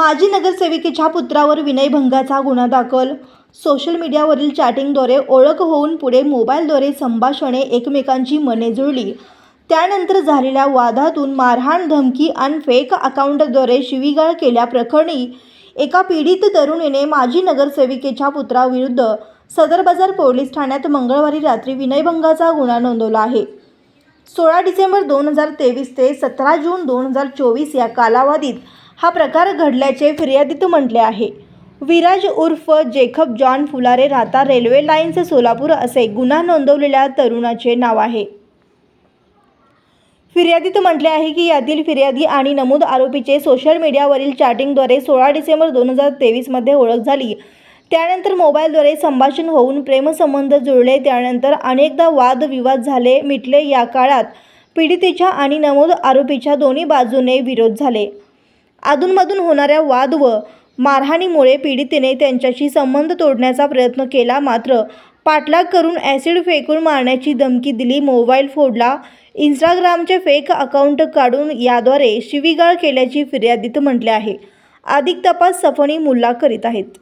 माजी नगरसेविकेच्या पुत्रावर विनयभंगाचा गुन्हा दाखल. सोशल मीडियावरील चॅटिंगद्वारे ओळख होऊन पुढे मोबाईलद्वारे संभाषणे एकमेकांची मने जुळली. त्यानंतर झालेल्या वादातून मारहाण, धमकी आणि फेक अकाउंटद्वारे शिवीगाळ केल्याप्रकरणी एका पीडित तरुणीने माजी नगरसेविकेच्या पुत्राविरुद्ध सदर बाजार पोलीस ठाण्यात मंगळवारी रात्री विनयभंगाचा गुन्हा नोंदवला आहे. 16 डिसेंबर 2023 ते 17 जून 2024 या कालावधीत हा प्रकार घडल्याचे फिर्यादीत म्हटले आहे. विराज उर्फ जेकब जॉन फुलारे, राहता रेल्वे लाईन्स, सोलापूर असे गुन्हा नोंदवलेल्या तरुणाचे नाव आहे. फिर्यादीत म्हटले आहे की यातील फिर्यादी आणि नमूद आरोपीचे सोशल मीडियावरील चॅटिंगद्वारे 16 डिसेंबर 2023 मध्ये ओळख झाली. त्यानंतर मोबाईलद्वारे संभाषण होऊन प्रेमसंबंध जुळले. त्यानंतर अनेकदा वादविवाद झाले, मिटले. या काळात पीडितेच्या आणि नमूद आरोपीच्या दोन्ही बाजूने विरोध झाले. अधूनमधून होणाऱ्या वाद व मारहाणीमुळे पीडितेने त्यांच्याशी संबंध तोडण्याचा प्रयत्न केला, मात्र पाठलाग करून ॲसिड फेकून मारण्याची धमकी दिली, मोबाईल फोडला, इंस्टाग्रामचे फेक अकाउंट काढून याद्वारे शिवीगाळ केल्याची फिर्यादीत म्हटले आहे. अधिक तपास सफनी मुल्ला करीत आहेत.